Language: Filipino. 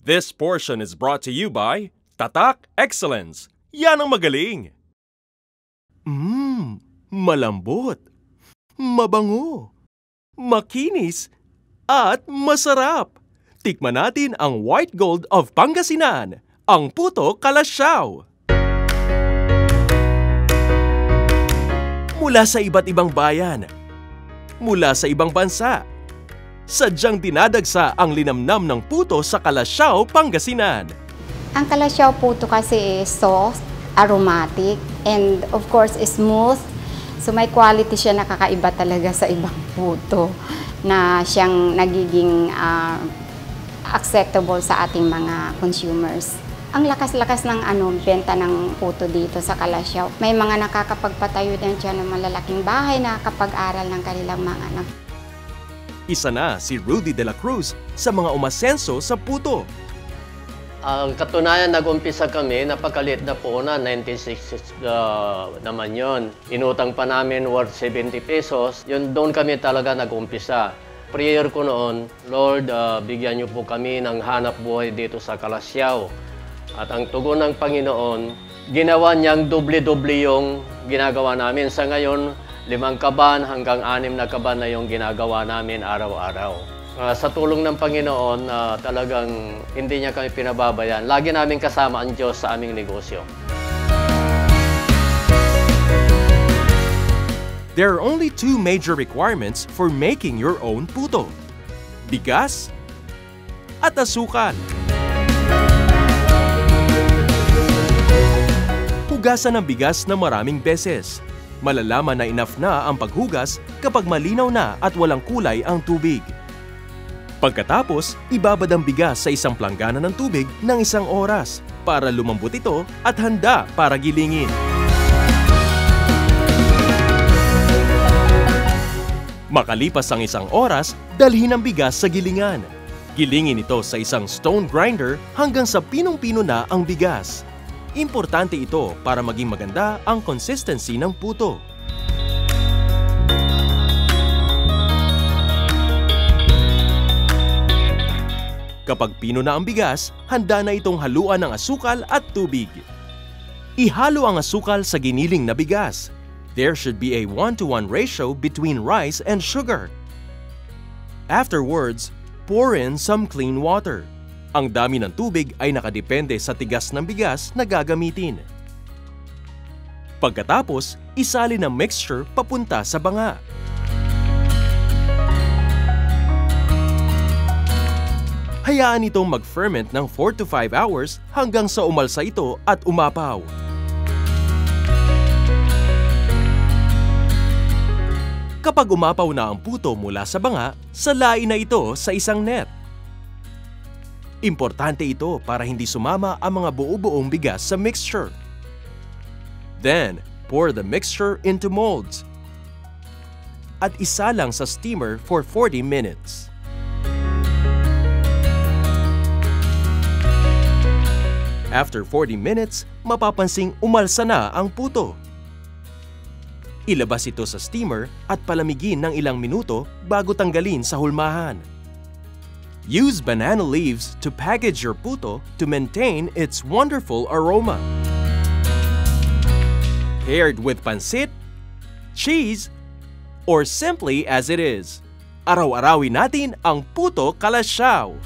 This portion is brought to you by Tatak Excellence. Yan ang magaling! Malambot, mabango, makinis, at masarap. Tikman natin ang White Gold of Pangasinan, ang Puto Kalasyao. Mula sa iba't ibang bayan, mula sa ibang bansa, sadyang dinadagsa ang linamnam ng puto sa Kalasyao, Pangasinan. Ang Kalasyao puto kasi is soft, aromatic, and of course smooth. So may quality siya na kakaiba talaga sa ibang puto na siyang nagiging acceptable sa ating mga consumers. Ang lakas-lakas ng benta ng puto dito sa Kalasyao. May mga nakakapagpatayo din dyan ng malalaking bahay na nakakapag-aral ng kanilang mga anak. Isa na si Rudy de la Cruz sa mga umasenso sa puto. Katunayan, nag-umpisa kami, napakaliit na po na, 96 naman yon. Inutang pa namin worth 70 pesos. Yun, doon kami talaga nag-umpisa. Prayer ko noon, Lord, bigyan niyo po kami ng hanap buhay dito sa Kalasyao. At ang tugon ng Panginoon, ginawa niyang doble-doble yung ginagawa namin. Sa ngayon, 5 kaban hanggang 6 na kaban na yung ginagawa namin araw-araw. Sa tulong ng Panginoon, talagang hindi niya kami pinababayaan. Lagi namin kasama ang Diyos sa aming negosyo. There are only 2 major requirements for making your own puto: bigas at asukal. Hugasan ng bigas na maraming beses. Malalaman na enough na ang paghugas kapag malinaw na at walang kulay ang tubig. Pagkatapos, ibabad ang bigas sa isang planggana ng tubig ng 1 oras para lumambot ito at handa para gilingin. Makalipas ang 1 oras, dalhin ang bigas sa gilingan. Gilingin ito sa isang stone grinder hanggang sa pinong-pino na ang bigas. Importante ito para maging maganda ang consistency ng puto. Kapag pino na ang bigas, handa na itong haluan ng asukal at tubig. Ihalo ang asukal sa giniling na bigas. There should be a 1-to-1 ratio between rice and sugar. Afterwards, pour in some clean water. Ang dami ng tubig ay nakadepende sa tigas ng bigas na gagamitin. Pagkatapos, isalin ang mixture papunta sa banga. Hayaan itong mag-ferment ng 4 to 5 hours hanggang sa umalsa ito at umapaw. Kapag umapaw na ang puto mula sa banga, salain na ito sa isang net. Importante ito para hindi sumama ang mga buo-buong bigas sa mixture. Then, pour the mixture into molds. At isalang sa steamer for 40 minutes. After 40 minutes, mapapansing umalsa na ang puto. Ilabas ito sa steamer at palamigin ng ilang minuto bago tanggalin sa hulmahan. Use banana leaves to package your puto to maintain its wonderful aroma. Paired with pansit, cheese, or simply as it is. Araw-arawin natin ang Puto Kalasyao.